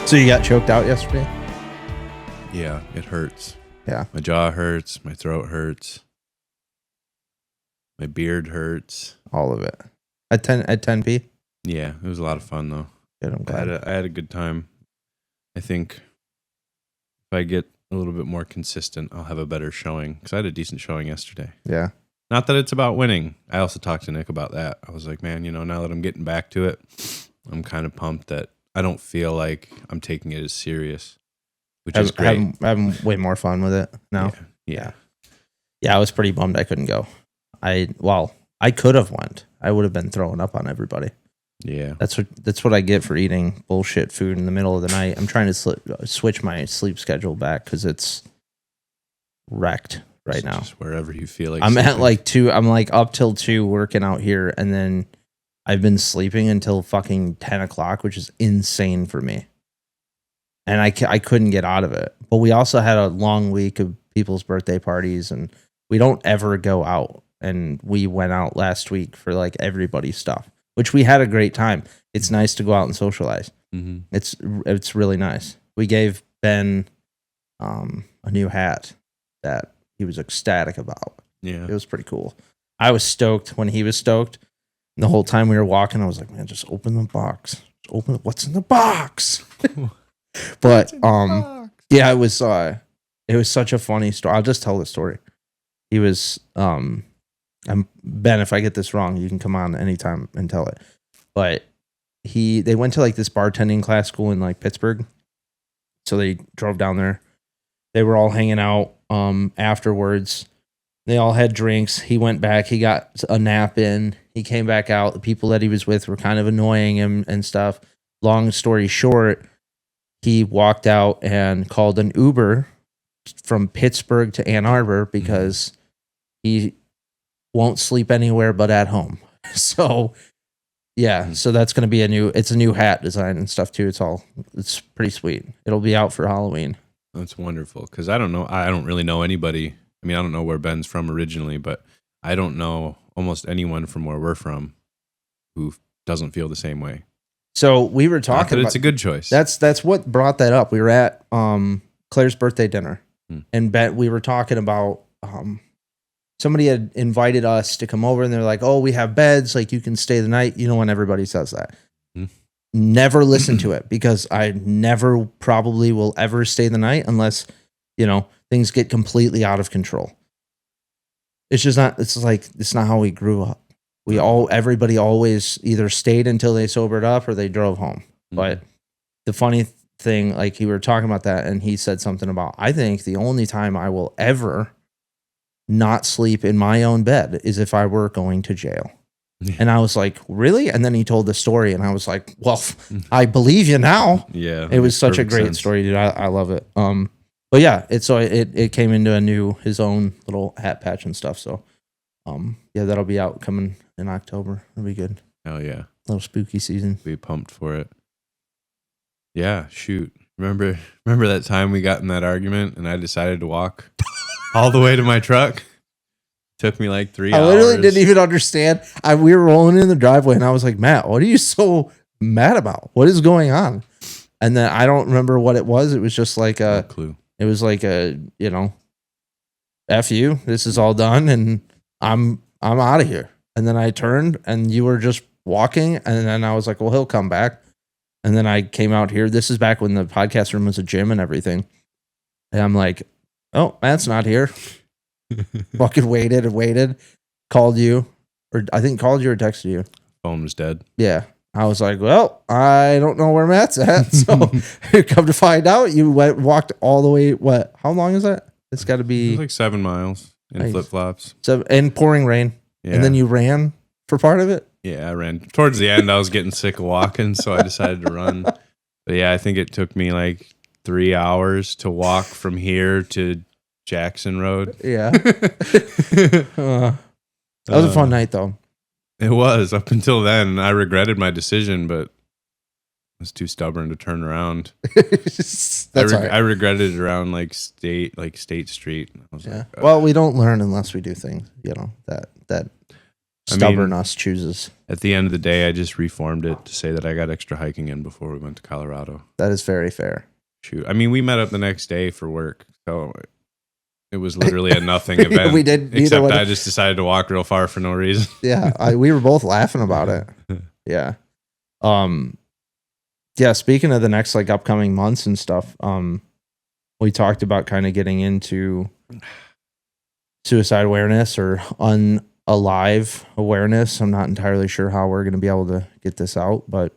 So you got choked out yesterday? Yeah, it hurts. Yeah. My jaw hurts. My throat hurts. My beard hurts. All of it. At 10p? Yeah, it was a lot of fun though. Good, I'm glad. I had a good time. I think if I get a little bit more consistent, I'll have a better showing. Because I had a decent showing yesterday. Yeah. Not that it's about winning. I also talked to Nick about that. I was like, man, now that I'm getting back to it, I'm kind of pumped that I don't feel like I'm taking it as serious, which is great. Having way more fun with it now. Yeah. Yeah, I was pretty bummed I couldn't go. I could have went. I would have been throwing up on everybody. Yeah. That's what I get for eating bullshit food in the middle of the night. I'm trying to switch my sleep schedule back because it's wrecked right now. Just wherever you feel like I'm sleeping. at like 2. I'm like up till 2 working out here, and then I've been sleeping until fucking 10 o'clock, which is insane for me. And I couldn't get out of it. But we also had a long week of people's birthday parties, and we don't ever go out. And we went out last week for like everybody's stuff, which we had a great time. It's nice to go out and socialize. Mm-hmm. It's really nice. We gave Ben a new hat that he was ecstatic about. Yeah. It was pretty cool. I was stoked when he was stoked. And the whole time we were walking, I was like, man, just open the box. Just open it. What's in the box? But yeah, it was such a funny story. I'll just tell the story. He was Ben, if I get this wrong, you can come on anytime and tell it. But they went to like this bartending class school in like Pittsburgh. So they drove down there. They were all hanging out afterwards. They all had drinks. He went back. He got a nap in. He came back out. The people that he was with were kind of annoying him and stuff. Long story short, he walked out and called an Uber from Pittsburgh to Ann Arbor because he won't sleep anywhere but at home. So, yeah. So that's going to be it's a new hat design and stuff too. It's pretty sweet. It'll be out for Halloween. That's wonderful. Because I don't know. I don't really know anybody. I mean, I don't know where Ben's from originally, but I don't know almost anyone from where we're from who doesn't feel the same way. So we were talking about, it's a good choice. That's what brought that up. We were at Claire's birthday dinner, and we were talking about somebody had invited us to come over, and they're like, "Oh, we have beds, like you can stay the night." You know, when everybody says that, never listen to it because I never probably will ever stay the night unless things get completely out of control. It's just not. It's not how we grew up. Everybody always either stayed until they sobered up or they drove home. But the funny thing, like you were talking about that, and he said something about, I think the only time I will ever not sleep in my own bed is if I were going to jail. Yeah. And I was like, really? And then he told the story, and I was like, well, I believe you now. Yeah. It was such a great story, dude. I love it. But yeah, it came into his own little hat patch and stuff. So, yeah, that'll be out coming in October. It'll be good. Oh yeah, little spooky season. Be pumped for it. Yeah, shoot. Remember that time we got in that argument, and I decided to walk all the way to my truck. Took me like 3 hours. I literally didn't even understand. We were rolling in the driveway, and I was like, Matt, what are you so mad about? What is going on? And then I don't remember what it was. It was just like no clue. It was like F you, this is all done and I'm out of here. And then I turned and you were just walking, and then I was like, well, he'll come back. And then I came out here. This is back when the podcast room was a gym and everything. And I'm like, oh, Matt's not here. Fucking waited, called you, or I think called you or texted you. Phone was dead. Yeah. I was like, well, I don't know where Matt's at. So come to find out, you walked all the way. What? How long is that? It's got to be like 7 miles in flip-flops. So in pouring rain. Yeah. And then you ran for part of it? Yeah, I ran. Towards the end, I was getting sick of walking, so I decided to run. But yeah, I think it took me like 3 hours to walk from here to Jackson Road. Yeah. That was a fun night, though. It was. Up until then, I regretted my decision, but I was too stubborn to turn around. I regretted it around like State Street. I was like, well, we don't learn unless we do things, that stubborn us chooses. At the end of the day, I just reformed it to say that I got extra hiking in before we went to Colorado. That is very fair. Shoot. I mean, we met up the next day for work. So it was literally a nothing event. We did. Except I just decided to walk real far for no reason. Yeah. We were both laughing about it. Yeah. Yeah. Speaking of the next like upcoming months and stuff, we talked about kind of getting into suicide awareness or unalive awareness. I'm not entirely sure how we're going to be able to get this out, but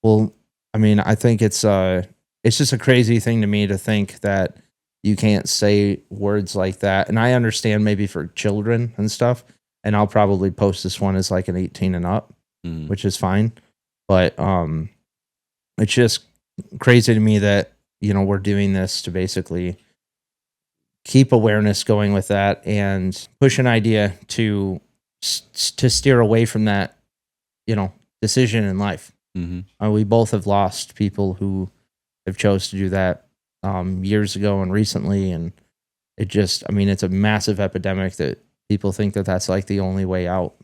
I mean, I think it's just a crazy thing to me to think that you can't say words like that. And I understand maybe for children and stuff, and I'll probably post this one as like an 18 and up, which is fine. But it's just crazy to me that, you know, we're doing this to basically keep awareness going with that and push an idea to steer away from that, you know, decision in life. We both have lost people who have chose to do that years ago and recently, and it just, I mean, it's a massive epidemic that people think that that's like the only way out.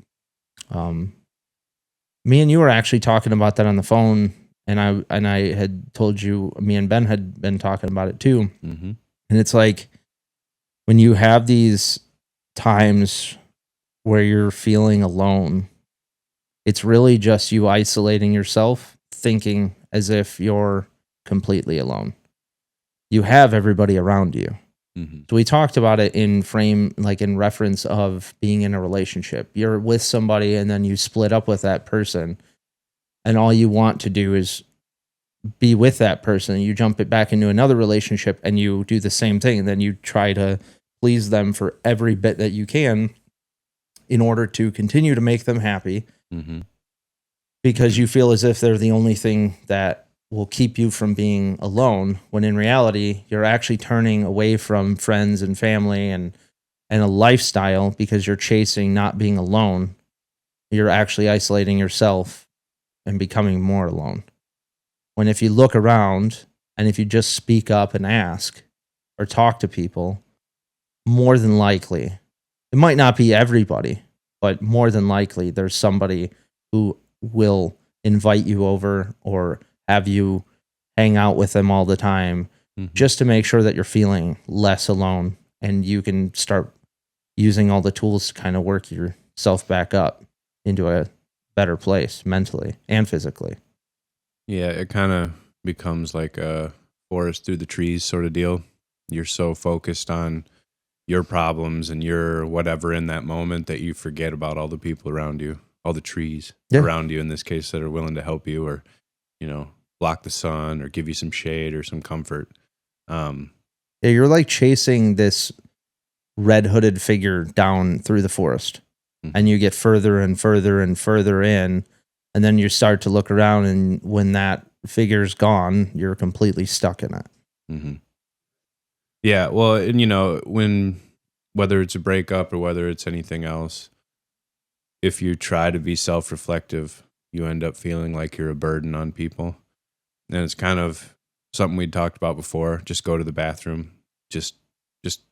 Me and you were actually talking about that on the phone, and I had told you, me and Ben had been talking about it too. And it's like when you have these times where you're feeling alone, it's really just you isolating yourself, thinking as if you're completely alone. You have everybody around you. So we talked about it in reference of being in a relationship. You're with somebody and then you split up with that person, and all you want to do is be with that person. You jump it back into another relationship and you do the same thing, and then you try to please them for every bit that you can in order to continue to make them happy, because you feel as if they're the only thing that will keep you from being alone, when in reality, you're actually turning away from friends and family and a lifestyle because you're chasing not being alone. You're actually isolating yourself and becoming more alone. When if you look around and if you just speak up and ask or talk to people, more than likely, it might not be everybody, but more than likely there's somebody who will invite you over or have you hang out with them all the time, just to make sure that you're feeling less alone and you can start using all the tools to kind of work yourself back up into a better place mentally and physically. Yeah, it kind of becomes like a forest through the trees sort of deal. You're so focused on your problems and your whatever in that moment that you forget about all the people around you, all the trees around you in this case that are willing to help you or, you know, block the sun or give you some shade or some comfort. Yeah, you're like chasing this red hooded figure down through the forest, and you get further and further and further in, and then you start to look around, and when that figure's gone, you're completely stuck in it. Yeah, well, and you know, whether it's a breakup or whether it's anything else, if you try to be self-reflective, you end up feeling like you're a burden on people. And it's kind of something we'd talked about before. Just go to the bathroom. Just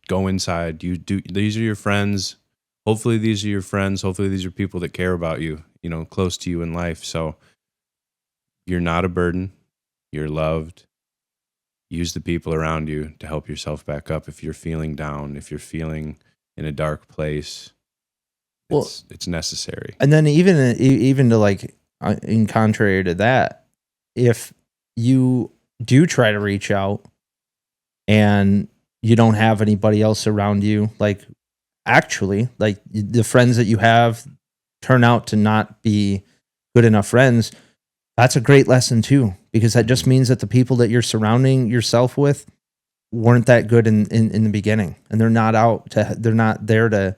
go inside. These are your friends. Hopefully these are your friends. Hopefully these are people that care about you, you know, close to you in life. So you're not a burden. You're loved. Use the people around you to help yourself back up. If you're feeling down, if you're feeling in a dark place, it's necessary. And then even to like, in contrary to that, if you do try to reach out and you don't have anybody else around you, like actually, like the friends that you have turn out to not be good enough friends, that's a great lesson too, because that just means that the people that you're surrounding yourself with weren't that good in the beginning, and they're not there to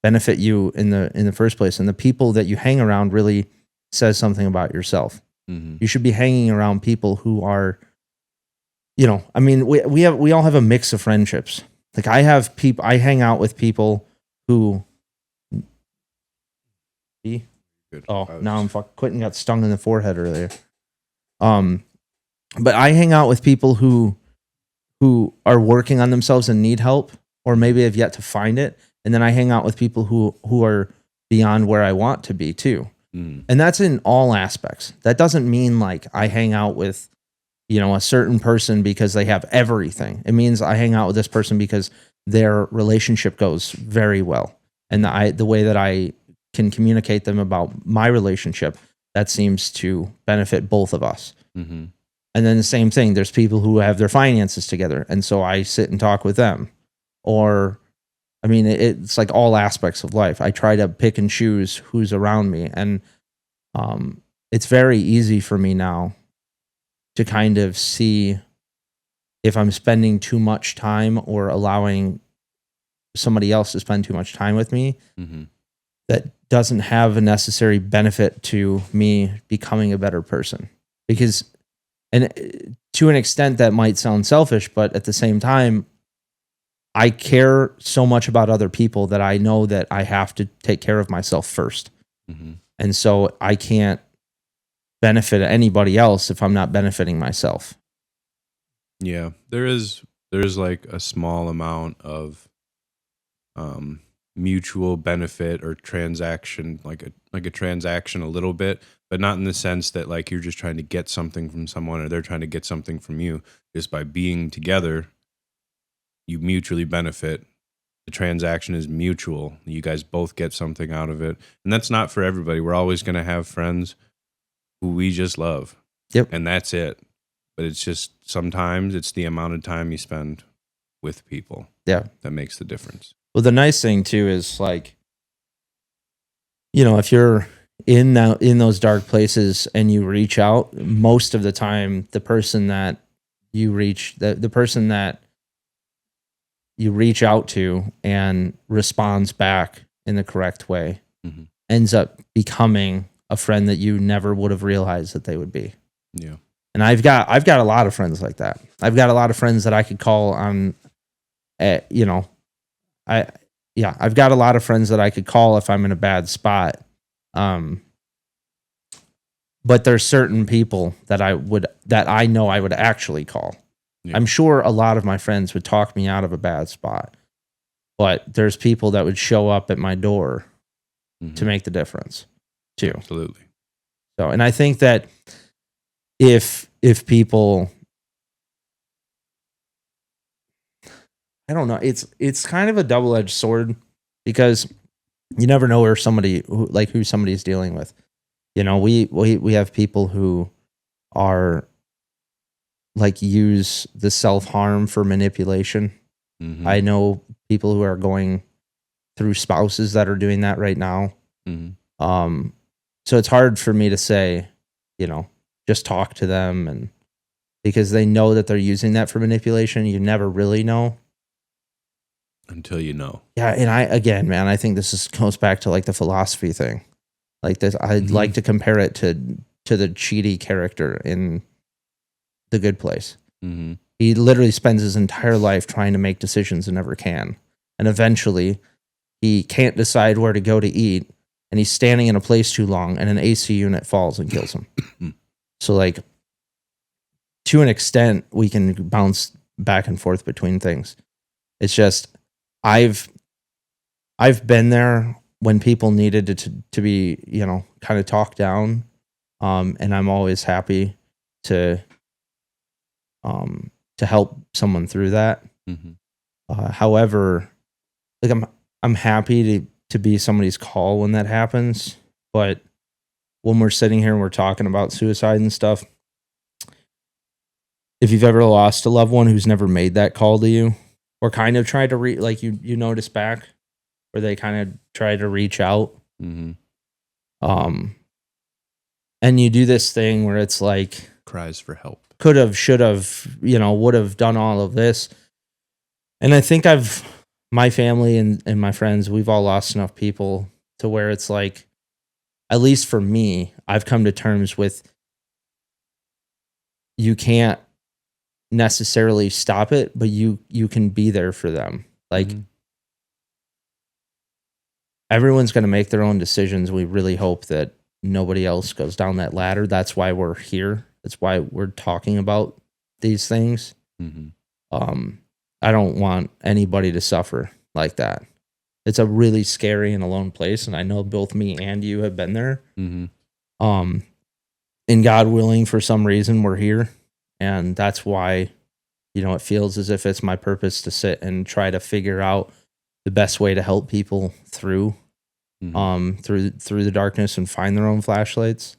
benefit you in the first place. And the people that you hang around really says something about yourself. You should be hanging around people who are, you know, I mean, we all have a mix of friendships. Like I hang out with people who. Now I'm Quentin got stung in the forehead earlier. But I hang out with people who are working on themselves and need help, or maybe have yet to find it. And then I hang out with people who are beyond where I want to be too. Mm. And that's in all aspects. That doesn't mean like I hang out with, a certain person because they have everything. It means I hang out with this person because their relationship goes very well. And the way that I can communicate them about my relationship, that seems to benefit both of us. Mm-hmm. And then the same thing, there's people who have their finances together. And so I sit and talk with them. Or, I mean, it's like all aspects of life. I try to pick and choose who's around me. And it's very easy for me now to kind of see if I'm spending too much time or allowing somebody else to spend too much time with me Mm-hmm. that doesn't have a necessary benefit to me becoming a better person. Because, and to an extent that might sound selfish, but at the same time, I care so much about other people that I know that I have to take care of myself first. Mm-hmm. And so I can't benefit anybody else if I'm not benefiting myself. Yeah, there's like a small amount of mutual benefit or transaction, like a transaction a little bit, but not in the sense that like you're just trying to get something from someone or they're trying to get something from you. Just by being together, you mutually benefit. The transaction is mutual. You guys both get something out of it. And that's not for everybody. We're always going to have friends who we just love. Yep. And that's it. But it's just sometimes it's the amount of time you spend with people. Yeah. That makes the difference. Well, the nice thing too is like, if you're in those dark places and you reach out, most of the time, the person that you reach, the person that you reach out to and responds back in the correct way, Mm-hmm. ends up becoming a friend that you never would have realized that they would be. Yeah. And I've got a lot of friends like that. I've got a lot of friends that I could call on, I've got a lot of friends that I could call if I'm in a bad spot. But there's certain people that I know I would actually call. Yeah. I'm sure a lot of my friends would talk me out of a bad spot, but there's people that would show up at my door to make the difference too. Absolutely. So, and I think that if people, I don't know, it's kind of a double-edged sword because you never know who somebody's dealing with. We have people who are like use the self-harm for manipulation. Mm-hmm. I know people who are going through spouses that are doing that right now. Mm-hmm. So it's hard for me to say, just talk to them, and because they know that they're using that for manipulation. You never really know until you know. Yeah, and I think this goes back to like the philosophy thing. Like this, I'd like to compare it to the Chidi character in The Good Place. Mm-hmm. He literally spends his entire life trying to make decisions and never can. And eventually, he can't decide where to go to eat, and he's standing in a place too long, and an AC unit falls and kills him. So, like, to an extent, we can bounce back and forth between things. It's just, I've been there when people needed to be, kind of talked down. And I'm always happy to help someone through that. Mm-hmm. However, like I'm happy to be somebody's call when that happens. But when we're sitting here and we're talking about suicide and stuff, if you've ever lost a loved one who's never made that call to you, or kind of tried to you notice back where they kind of try to reach out. Mm-hmm. And you do this thing where it's like cries for help. Could have, should have, would have done all of this. And I think my family and my friends, we've all lost enough people to where it's like, at least for me, I've come to terms with you can't necessarily stop it, but you can be there for them. Like, mm-hmm. Everyone's going to make their own decisions. We really hope that nobody else goes down that ladder. That's why we're here. That's why we're talking about these things. Mm-hmm. I don't want anybody to suffer like that. It's a really scary and alone place, and I know both me and you have been there. Mm-hmm. And God willing, for some reason, we're here, and that's why, it feels as if it's my purpose to sit and try to figure out the best way to help people through the darkness and find their own flashlights.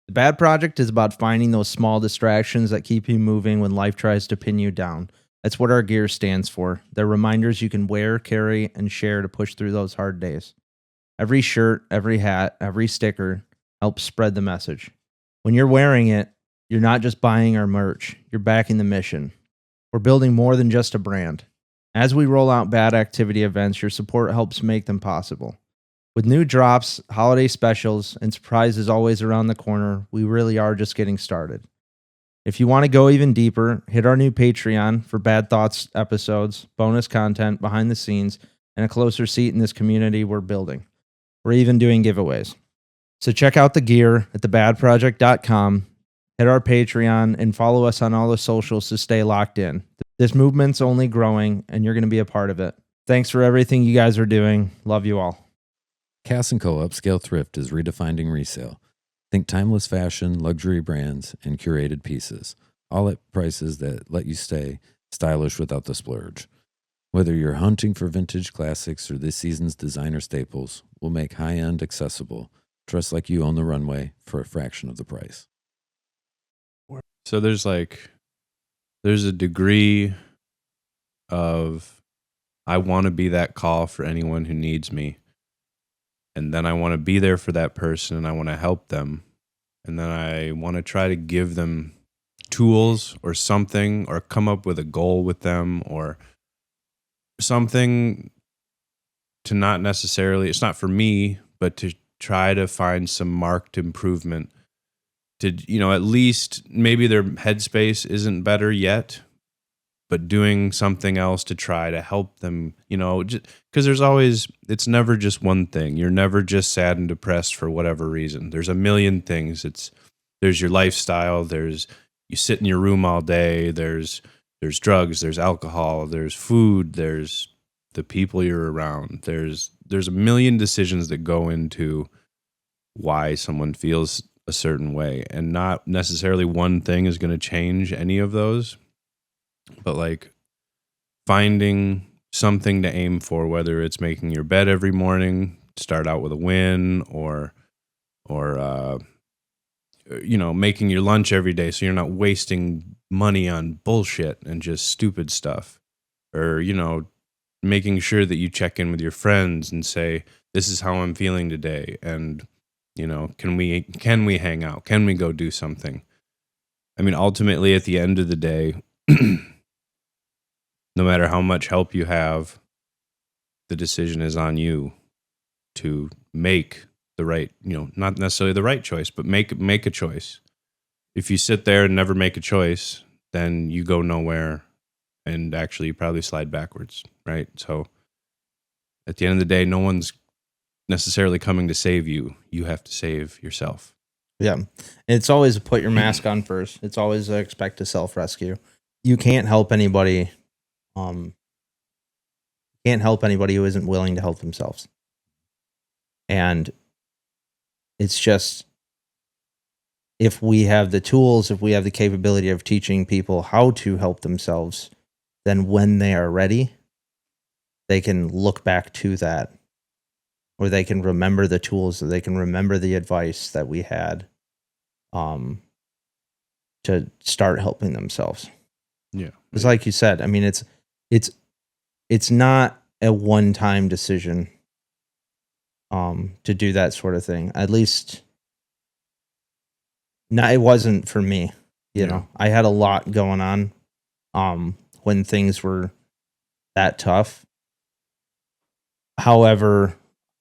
The B.A.D Project is about finding those small distractions that keep you moving when life tries to pin you down. That's what our gear stands for. They're reminders you can wear, carry, and share to push through those hard days. Every shirt, every hat, every sticker helps spread the message. When you're wearing it, you're not just buying our merch, you're backing the mission. We're building more than just a brand. As we roll out B.A.D activity events, your support helps make them possible. With new drops, holiday specials, and surprises always around the corner, we really are just getting started. If you want to go even deeper, hit our new Patreon for B.A.D Thoughts episodes, bonus content, behind the scenes, and a closer seat in this community we're building. We're even doing giveaways. So check out the gear at thebadproject.com, hit our Patreon, and follow us on all the socials to stay locked in. This movement's only growing, and you're going to be a part of it. Thanks for everything you guys are doing. Love you all. Cass & Co. Upscale Thrift is redefining resale. Think timeless fashion, luxury brands, and curated pieces, all at prices that let you stay stylish without the splurge. Whether you're hunting for vintage classics or this season's designer staples, we'll make high-end accessible. Dress like you own the runway for a fraction of the price. So there's a degree of, I want to be that call for anyone who needs me. And then I want to be there for that person, and I want to help them. And then I want to try to give them tools or something, or come up with a goal with them, or something to not necessarily, it's not for me, but to try to find some marked improvement. To, at least maybe their headspace isn't better yet, but doing something else to try to help them, because there's always, it's never just one thing. You're never just sad and depressed for whatever reason. There's a million things. There's your lifestyle. There's, you sit in your room all day. There's drugs, there's alcohol, there's food, there's the people you're around. There's a million decisions that go into why someone feels a certain way, and not necessarily one thing is going to change any of those. But finding something to aim for, whether it's making your bed every morning, start out with a win, or making your lunch every day so you're not wasting money on bullshit and just stupid stuff, or making sure that you check in with your friends and say, this is how I'm feeling today, and can we hang out, can we go do something. I mean, ultimately at the end of the day, no matter how much help you have, the decision is on you to make the right, not necessarily the right choice, but make a choice. If you sit there and never make a choice, then you go nowhere, and actually you probably slide backwards, right? So at the end of the day, no one's necessarily coming to save you. You have to save yourself. Yeah. And it's always put your mask on first. It's always expect a self-rescue. You can't help anybody. Can't help anybody who isn't willing to help themselves. And it's just, if we have the tools, if we have the capability of teaching people how to help themselves, then when they are ready, they can look back to that, or they can remember the tools, or they can remember the advice that we had to start helping themselves. Yeah. It's like you said, I mean, it's not a one-time decision to do that sort of thing. At least, no, it wasn't for me. You know, I had a lot going on when things were that tough. However,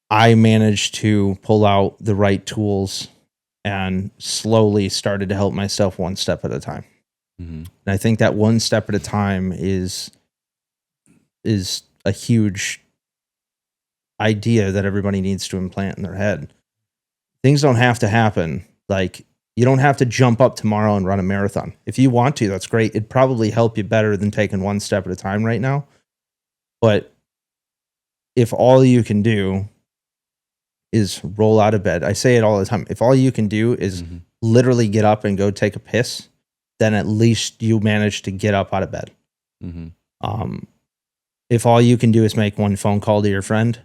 I managed to pull out the right tools and slowly started to help myself one step at a time. Mm-hmm. And I think that one step at a time is a huge idea that everybody needs to implant in their head. Things don't have to happen. Like, you don't have to jump up tomorrow and run a marathon. If you want to, that's great. It'd probably help you better than taking one step at a time right now. But if all you can do is roll out of bed, I say it all the time. If all you can do is literally get up and go take a piss, then at least you managed to get up out of bed. If all you can do is make one phone call to your friend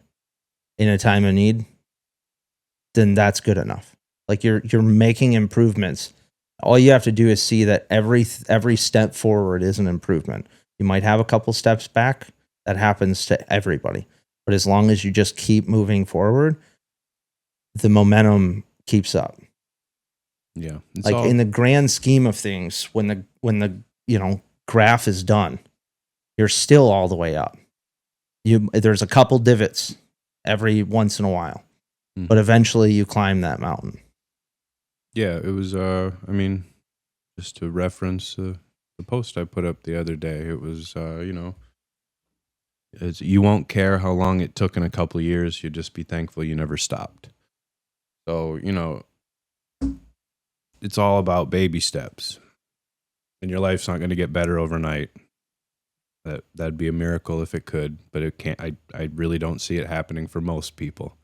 in a time of need, then that's good enough. Like you're making improvements. All you have to do is see that every step forward is an improvement. You might have a couple steps back. That happens to everybody. But as long as you just keep moving forward, the momentum keeps up. Yeah. Like in the grand scheme of things, when the graph is done, you're still all the way up. There's a couple divots every once in a while, but eventually you climb that mountain. Yeah, it was, just to reference the post I put up the other day, it was, you won't care how long it took in a couple of years. You'll just be thankful you never stopped. So, it's all about baby steps. And your life's not going to get better overnight. That'd be a miracle if it could, but it can't. I really don't see it happening for most people.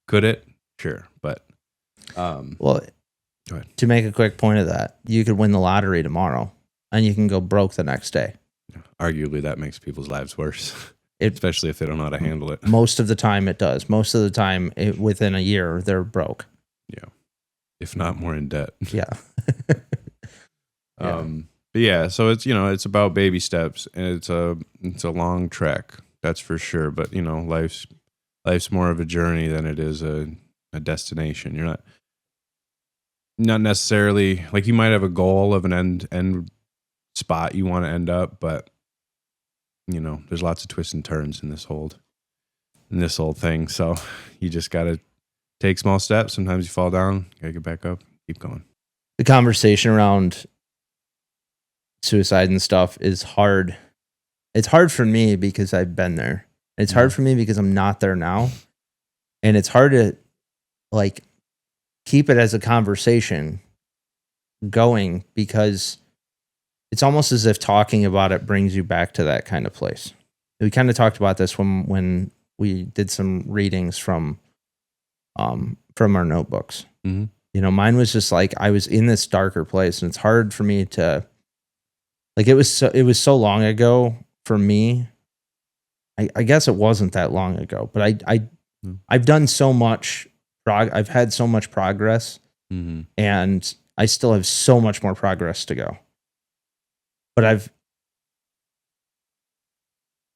Could it? Sure, but Well, go ahead. To make a quick point of that, you could win the lottery tomorrow, and you can go broke the next day. Arguably, that makes people's lives worse, It- especially if they don't know how to handle it. Most of the time, it does. Most of the time, within a year, they're broke. Yeah, if not more in debt. Yeah. But yeah, so it's about baby steps, and it's a long trek, that's for sure. But life's more of a journey than it is a destination. You're not necessarily, like, you might have a goal of an end spot you want to end up, but there's lots of twists and turns in this whole thing. So you just gotta take small steps. Sometimes you fall down, you gotta get back up, keep going. The conversation around suicide and stuff is hard. It's hard for me because I've been there. It's hard for me because I'm not there now. And it's hard to keep it as a conversation going because it's almost as if talking about it brings you back to that kind of place. We kind of talked about this when we did some readings from our notebooks. Mine was just like I was in this darker place, and it's hard for me to it was so long ago for me. I guess it wasn't that long ago, but I've done so much. I've had so much progress, and I still have so much more progress to go. But it's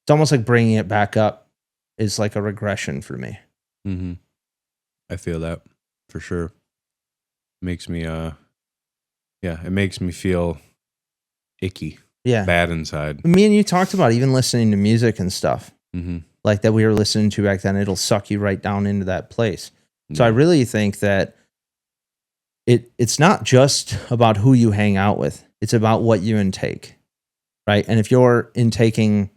almost like bringing it back up is like a regression for me. I feel that for sure. Makes me, it makes me feel icky. Yeah. Bad inside. Me and you talked about even listening to music and stuff like that we were listening to back then. It'll suck you right down into that place. So I really think that it's not just about who you hang out with. It's about what you intake, right? And if you're intaking,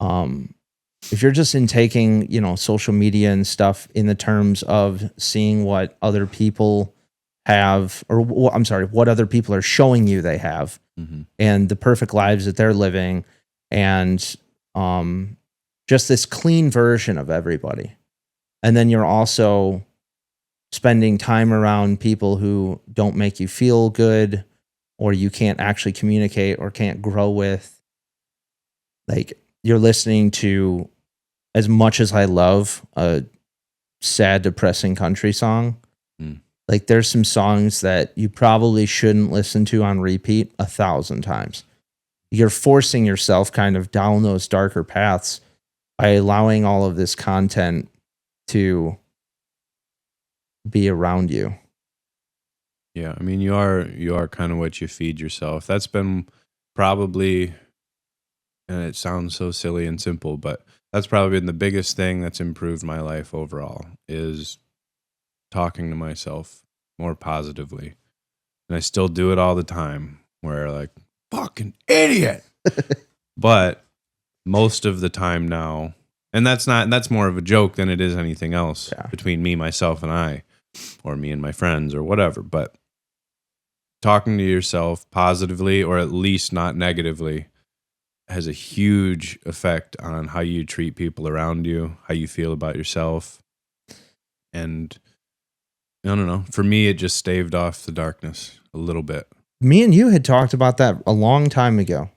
if you're just intaking, social media and stuff in the terms of seeing what other people have, or what other people are showing you they have, and the perfect lives that they're living, and just this clean version of everybody. And then you're also spending time around people who don't make you feel good, or you can't actually communicate or can't grow with. Like, you're listening to, as much as I love a sad, depressing country song, like there's some songs that you probably shouldn't listen to on repeat 1,000 times. You're forcing yourself kind of down those darker paths by allowing all of this content to be around you. Yeah, I mean, you are kind of what you feed yourself. That's been probably, and it sounds so silly and simple, but that's probably been the biggest thing that's improved my life overall, is talking to myself more positively. And I still do it all the time, where like, fucking idiot. But most of the time now, and that's more of a joke than it is anything else between me, myself, and I, or me and my friends, or whatever. But talking to yourself positively, or at least not negatively, has a huge effect on how you treat people around you, how you feel about yourself. And I don't know. For me, it just staved off the darkness a little bit. Me and you had talked about that a long time ago,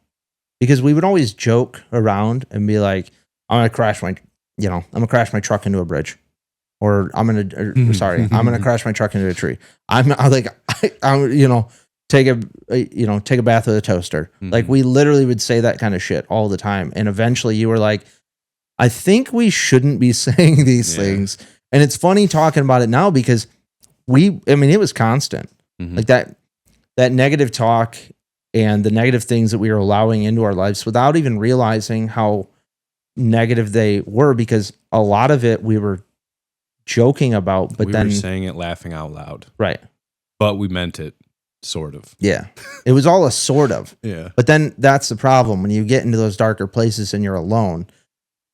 because we would always joke around and be like, I'm going to crash my truck into a bridge, or I'm going to crash my truck into a tree. I'm take a bath with a toaster. Mhm. Like, we literally would say that kind of shit all the time. And eventually you were like, I think we shouldn't be saying these things. And it's funny talking about it now, because it was constant. Mhm. Like that negative talk and the negative things that we were allowing into our lives without even realizing how negative they were, because a lot of it we were joking about, but we then were saying it laughing out loud. Right. But we meant it, sort of. Yeah. It was all a sort of. Yeah. But then that's the problem. When you get into those darker places and you're alone,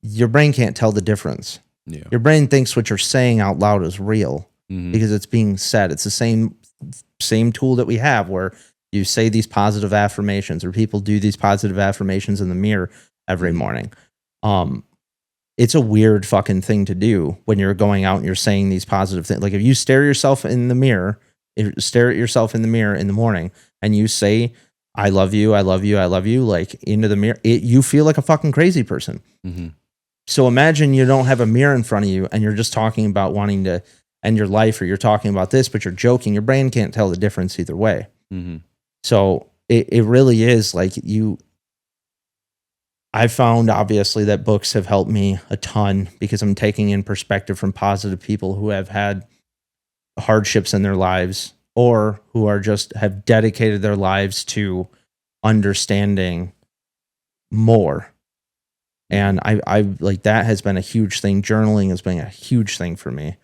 your brain can't tell the difference. Yeah. Your brain thinks what you're saying out loud is real Mhm. because it's being said. It's the same tool that we have where you say these positive affirmations, or people do these positive affirmations in the mirror every morning. It's a weird fucking thing to do when you're going out and you're saying these positive things. Like, if you stare at yourself in the mirror in the morning and you say, I love you, I love you, I love you, like, into the mirror, you feel like a fucking crazy person. Mm-hmm. So imagine you don't have a mirror in front of you and you're just talking about wanting to end your life, or you're talking about this, but you're joking. Your brain can't tell the difference either way. Mm-hmm. So it really is like I found, obviously, that books have helped me a ton, because I'm taking in perspective from positive people who have had hardships in their lives, or who are just have dedicated their lives to understanding more. And I like, that has been a huge thing. Journaling has been a huge thing for me.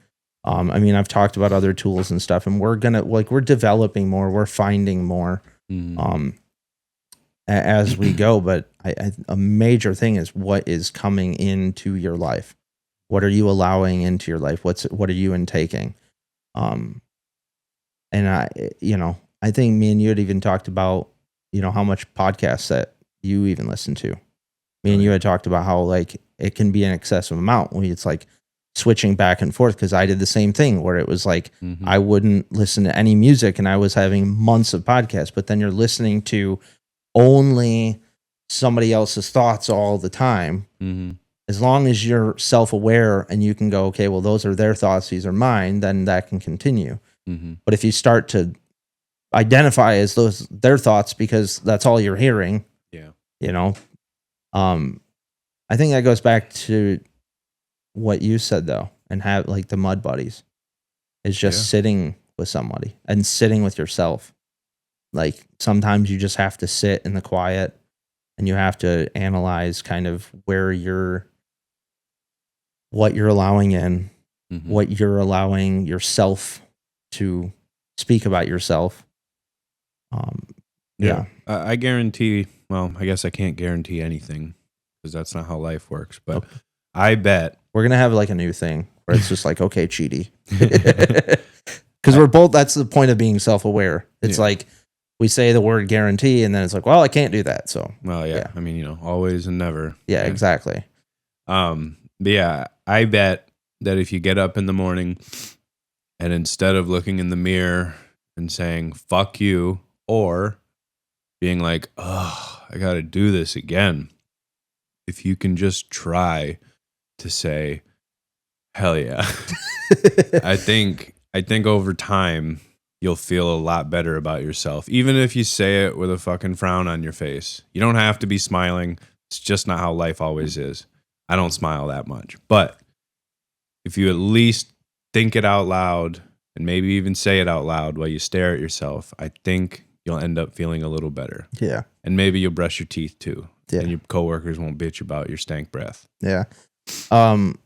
I've talked about other tools and stuff, and we're developing more, we're finding more. Mm-hmm. As we go, but a major thing is what is coming into your life. What are you allowing into your life? What are you intaking? And I think me and you had even talked about, how much podcasts that you even listen to. Me and you had talked about how, like, it can be an excessive amount. It's like switching back and forth, because I did the same thing where it was like, Mm-hmm. I wouldn't listen to any music and I was having months of podcasts, but then you're listening to only somebody else's thoughts all the time. Mm-hmm. As long as you're self-aware and you can go, okay, well, those are their thoughts, these are mine, then that can continue. Mm-hmm. But if you start to identify as those their thoughts because that's all you're hearing, I think that goes back to what you said, though, and have, like, the mud buddies is just sitting with somebody and sitting with yourself. Like, sometimes you just have to sit in the quiet and you have to analyze kind of what you're allowing in, Mm-hmm. what you're allowing yourself to speak about yourself. I guarantee, well, I guess I can't guarantee anything because that's not how life works, but Okay. I bet We're going to have, like, a new thing where it's just like, okay, Cheaty. Because we're both, that's the point of being self-aware. It's like, we say the word guarantee and then it's like, well, I can't do that. So, well, yeah. I mean, always and never. Yeah, exactly. But yeah, I bet that if you get up in the morning and instead of looking in the mirror and saying, fuck you, or being like, oh, I got to do this again. If you can just try to say, hell yeah. I think over time, you'll feel a lot better about yourself. Even if you say it with a fucking frown on your face. You don't have to be smiling. It's just not how life always is. I don't smile that much. But if you at least think it out loud and maybe even say it out loud while you stare at yourself, I think you'll end up feeling a little better. Yeah. And maybe you'll brush your teeth too. Yeah. And your coworkers won't bitch about your stank breath. Yeah. And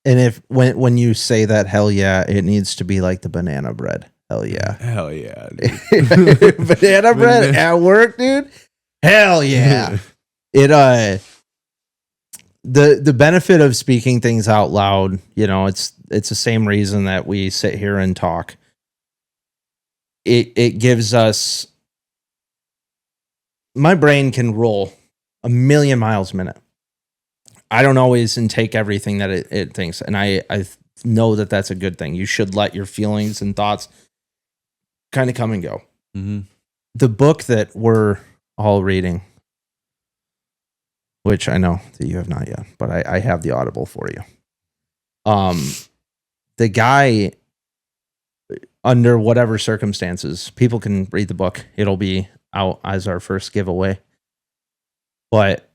if when you say that, hell yeah, it needs to be like the banana bread. Hell yeah. Hell yeah. Dude. Banana bread at work, dude. Hell yeah. The benefit of speaking things out loud, it's the same reason that we sit here and talk. It gives us, my brain can roll a million miles a minute. I don't always intake everything that it thinks. And I know that that's a good thing. You should let your feelings and thoughts kind of come and go. Mm-hmm. The book that we're all reading, which I know that you have not yet, but I have the Audible for you. The guy, under whatever circumstances, people can read the book. It'll be out as our first giveaway. But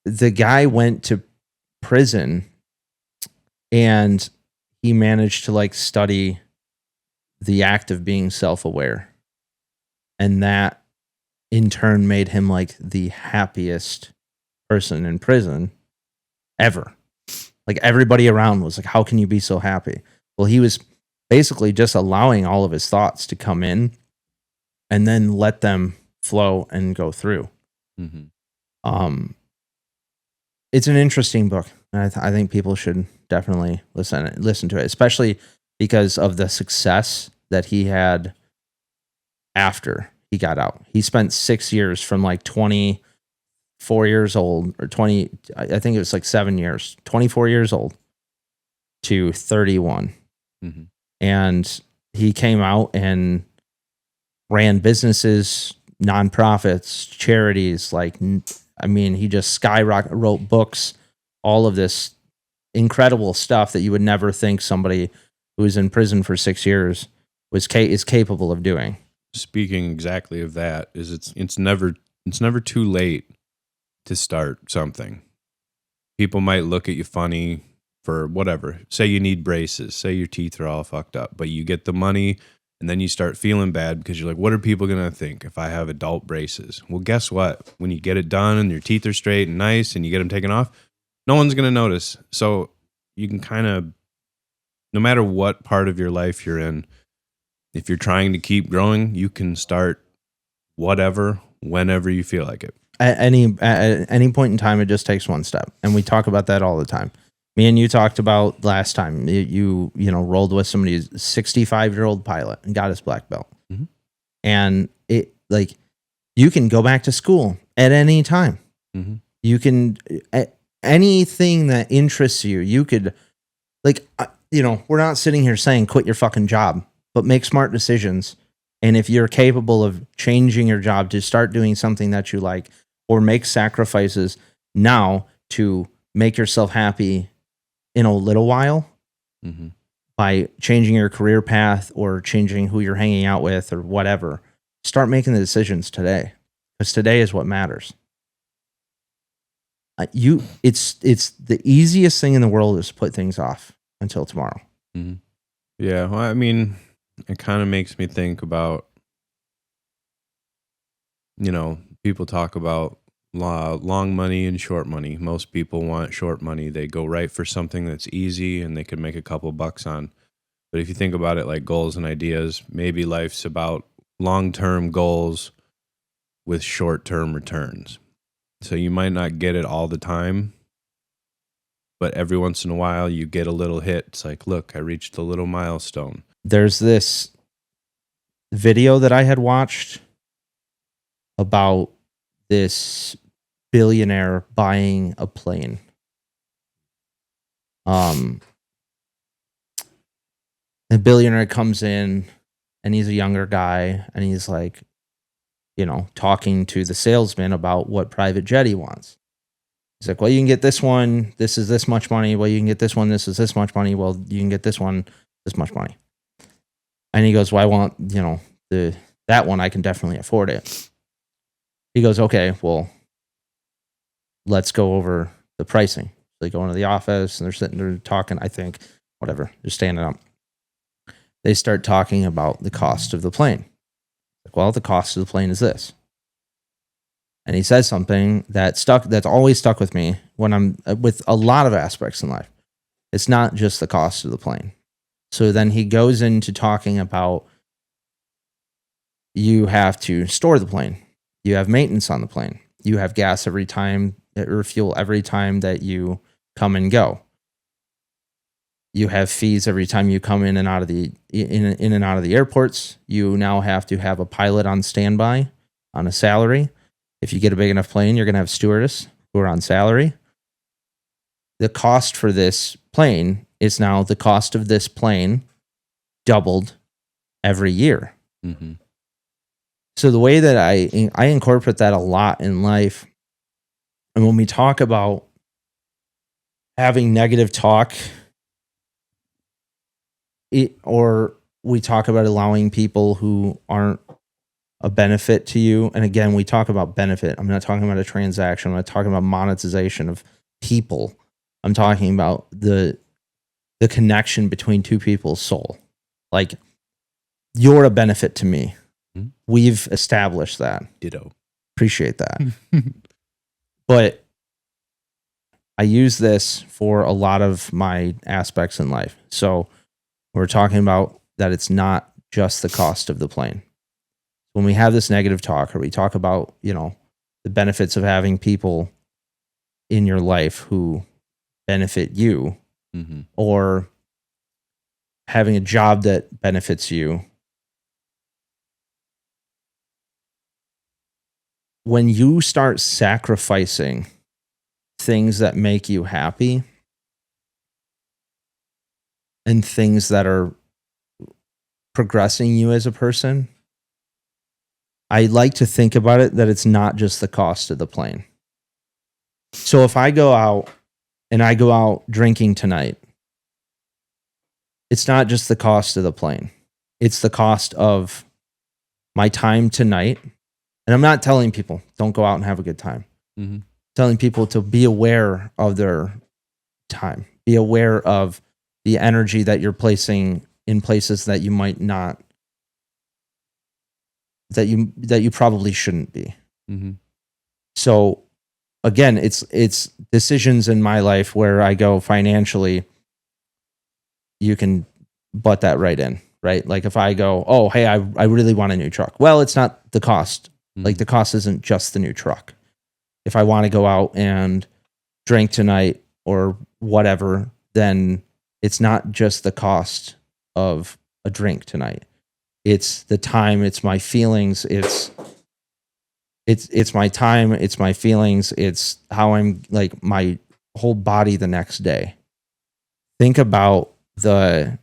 the guy went to prison and he managed to like study the act of being self-aware. And that in turn made him like the happiest person in prison ever. Like everybody around was like, how can you be so happy? Well, he was basically just allowing all of his thoughts to come in and then let them flow and go through. Mm-hmm. It's an interesting book. And I think people should definitely listen to it, especially because of the success that he had after he got out. He spent 6 years from like 24 years old or 20, I think it was like 7 years, 24 years old to 31. Mm-hmm. And he came out and ran businesses, nonprofits, charities. Like, I mean, he just wrote books, all of this incredible stuff that you would never think somebody who was in prison for 6 years is capable of doing. Speaking exactly of that, it's never too late to start something. People might look at you funny for whatever. Say you need braces, say your teeth are all fucked up, but you get the money and then you start feeling bad because you're like, what are people going to think if I have adult braces? Well, guess what? When you get it done and your teeth are straight and nice and you get them taken off, no one's going to notice. So you can kind of, no matter what part of your life you're in, if you're trying to keep growing, you can start whatever, whenever you feel like it. At any point in time, it just takes one step. And we talk about that all the time. Me and you talked about last time, you rolled with somebody's 65-year-old pilot and got his black belt. Mm-hmm. And it, like, you can go back to school at any time. Mm-hmm. You can, anything that interests you, you could, like, we're not sitting here saying quit your fucking job, but make smart decisions. And if you're capable of changing your job to start doing something that you like, or make sacrifices now to make yourself happy in a little while, mm-hmm. by changing your career path or changing who you're hanging out with or whatever, start making the decisions today, because today is what matters. It's the easiest thing in the world is to put things off until tomorrow. Mm-hmm. Yeah, well, I mean, it kind of makes me think about, people talk about long money and short money. Most people want short money. They go right for something that's easy and they can make a couple bucks on. But if you think about it like goals and ideas, maybe life's about long-term goals with short-term returns. So you might not get it all the time, but every once in a while you get a little hit. It's like, look, I reached a little milestone. There's this video that I had watched about this billionaire buying a plane. The billionaire comes in and he's a younger guy and he's like, talking to the salesman about what private jet he wants. He's like, well, you can get this one. This is this much money. Well, you can get this one. This is this much money. Well, you can get this one. This much money. And he goes, well, I want, that one. I can definitely afford it. He goes, okay, well, let's go over the pricing. They go into the office and they're sitting there talking, I think, whatever, they're standing up. They start talking about the cost of the plane. Like, well, the cost of the plane is this. And he says something that's always stuck with me when I'm with a lot of aspects in life. It's not just the cost of the plane. So then he goes into talking about you have to store the plane. You have maintenance on the plane. You have gas every time, or fuel every time that you come and go. You have fees every time you come in and out of the in and out of the airports. You now have to have a pilot on standby on a salary. If you get a big enough plane, you're going to have stewardess who are on salary. The cost for this plane is now the cost of this plane doubled every year. Mm-hmm. So the way that I incorporate that a lot in life, and when we talk about having negative talk, or we talk about allowing people who aren't a benefit to you, and again, we talk about benefit. I'm not talking about a transaction. I'm not talking about monetization of people. I'm talking about the connection between two people's soul. Like, you're a benefit to me. Mm-hmm. We've established that. Ditto. Appreciate that. But I use this for a lot of my aspects in life. So we're talking about that it's not just the cost of the plane. When we have this negative talk, or we talk about, the benefits of having people in your life who benefit you, mm-hmm. or having a job that benefits you, when you start sacrificing things that make you happy and things that are progressing you as a person, I like to think about it that it's not just the cost of the plane. So if I go out and I go out drinking tonight, it's not just the cost of the plane. It's the cost of my time tonight. And I'm not telling people, don't go out and have a good time. Mm-hmm. Telling people to be aware of their time. Be aware of the energy that you're placing in places that you might not, that you probably shouldn't be. Mm-hmm. So again, it's decisions in my life where I go financially, you can butt that right in, right? Like if I go, oh, hey, I really want a new truck. Well, it's not the cost. Mm-hmm. Like the cost isn't just the new truck. If I want to go out and drink tonight or whatever, then it's not just the cost of a drink tonight. It's the time, it's my feelings, it's my time, it's my feelings, it's how I'm like my whole body the next day. Think about the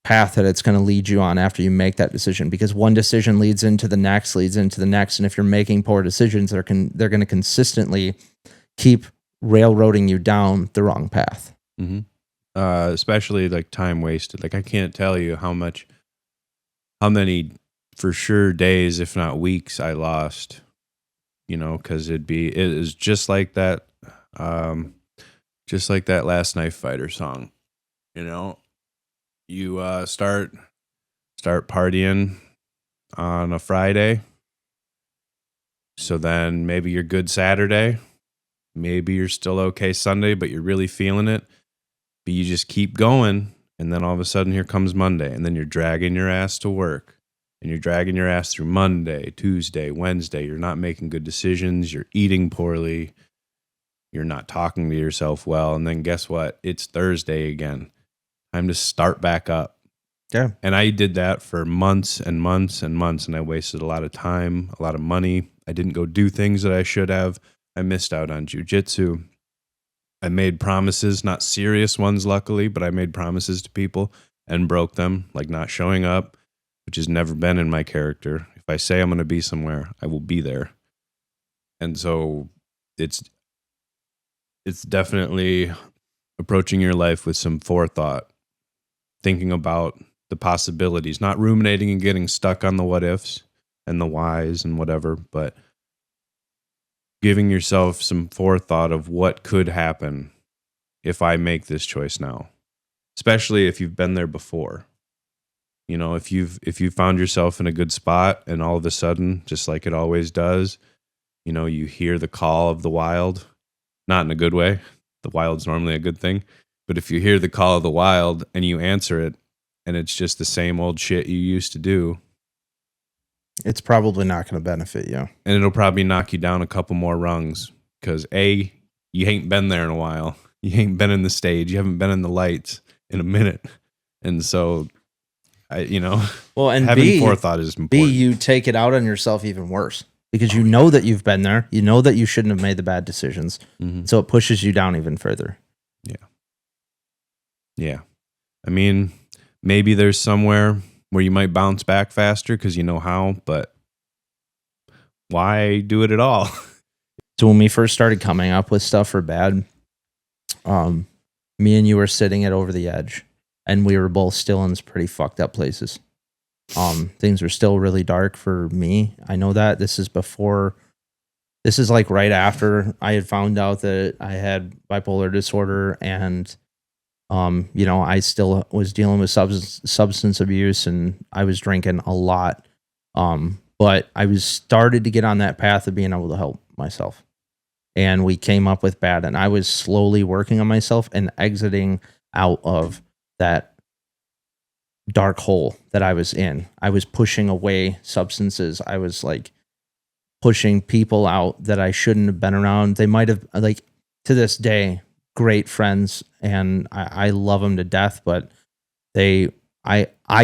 path that it's going to lead you on after you make that decision, because one decision leads into the next, and if you're making poor decisions, they're going to consistently keep railroading you down the wrong path. Mm-hmm. Especially like time wasted. Like I can't tell you how many for sure days, if not weeks, I lost. Because it is just like that, Last Knife Fighter song. You start partying on a Friday. So then maybe you're good Saturday. Maybe you're still okay Sunday, but you're really feeling it. But you just keep going. And then all of a sudden here comes Monday. And then you're dragging your ass to work. And you're dragging your ass through Monday, Tuesday, Wednesday. You're not making good decisions. You're eating poorly. You're not talking to yourself well. And then guess what? It's Thursday again. Time to start back up. Yeah. And I did that for months and months and months. And I wasted a lot of time, a lot of money. I didn't go do things that I should have. I missed out on jiu-jitsu. I made promises, not serious ones, luckily, but I made promises to people and broke them, like not showing up, which has never been in my character. If I say I'm going to be somewhere, I will be there. And so it's definitely approaching your life with some forethought, thinking about the possibilities, not ruminating and getting stuck on the what ifs and the whys and whatever, but giving yourself some forethought of what could happen if I make this choice now, especially if you've been there before. If you've found yourself in a good spot and all of a sudden, just like it always does, you hear the call of the wild, not in a good way. The wild's normally a good thing. But if you hear the call of the wild and you answer it and it's just the same old shit you used to do, it's probably not going to benefit you. And it'll probably knock you down a couple more rungs because A, you ain't been there in a while. You ain't been in the stage. You haven't been in the lights in a minute. And so, well, and having B, forethought is important. B, you take it out on yourself even worse. because you know that you've been there. You know that you shouldn't have made the bad decisions. Mhm. So it pushes you down even further. Yeah. I mean, maybe there's somewhere where you might bounce back faster because you know how, but why do it at all? So when we first started coming up with stuff for B.A.D, me and you were sitting at Over the Edge, and we were both still in pretty fucked up places. Things were still really dark for me. I know that. This is like right after I had found out that I had bipolar disorder, and I still was dealing with substance abuse, and I was drinking a lot. But I was started to get on that path of being able to help myself. And we came up with B.A.D, and I was slowly working on myself and exiting out of that dark hole that I was in. I was pushing away substances. I was like pushing people out that I shouldn't have been around. They might have, like, to this day, great friends, and I love them to death, but I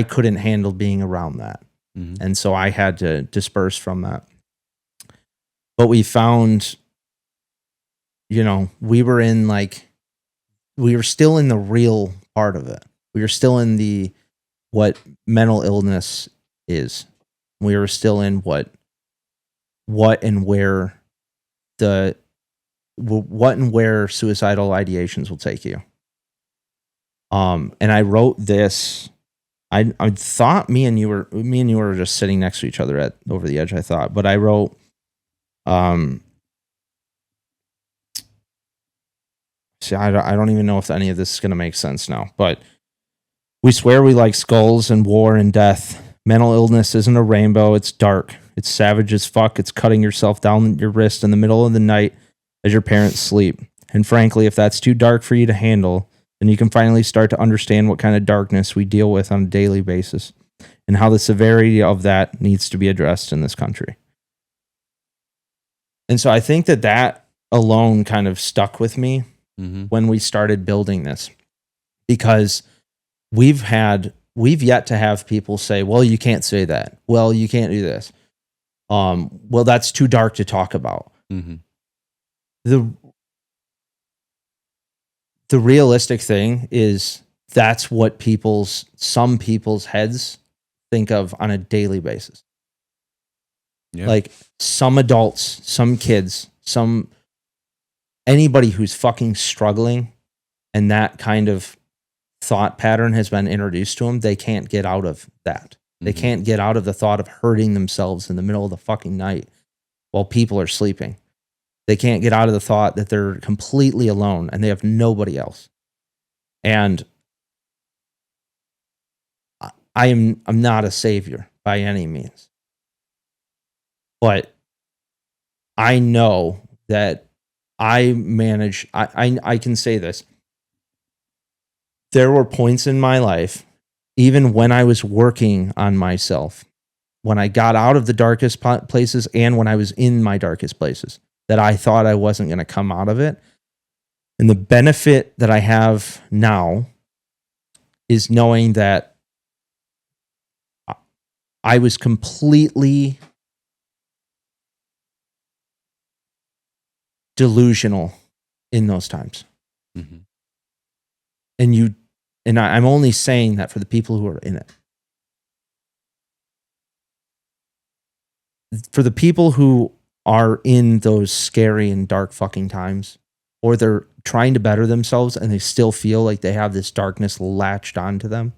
couldn't handle being around that. Mhm. And so I had to disperse from that. But we found, we were still in the real part of it. We were still in what mental illness is. We were still in what and where suicidal ideations will take you. And I wrote this. I thought me and you were just sitting next to each other at Over the Edge, I thought. But I wrote, see, I don't even know if any of this is going to make sense now. But we swear we like skulls and war and death. Mental illness isn't a rainbow. It's dark. It's savage as fuck. It's cutting yourself down your wrist in the middle of the night as your parents sleep. And frankly, if that's too dark for you to handle, then you can finally start to understand what kind of darkness we deal with on a daily basis and how the severity of that needs to be addressed in this country. And so I think that alone kind of stuck with me when we started building this, because we've yet to have people say, well, you can't say that. Well, you can't do this. Well, that's too dark to talk about. Mm-hmm. The realistic thing is that's what some people's heads think of on a daily basis. Yeah. Like some adults, some kids, anybody who's fucking struggling and that kind of thought pattern has been introduced to them, they can't get out of that. They can't get out of the thought of hurting themselves in the middle of the fucking night while people are sleeping. They can't get out of the thought that they're completely alone and they have nobody else. And I'm not a savior by any means. But I know that I can say this. There were points in my life, even when I was working on myself, when I got out of the darkest places and when I was in my darkest places, that I thought I wasn't going to come out of it. And the benefit that I have now is knowing that I was completely delusional in those times. Mm-hmm. And I'm only saying that for the people who are in it. For the people who are in those scary and dark fucking times, or they're trying to better themselves and they still feel like they have this darkness latched onto them,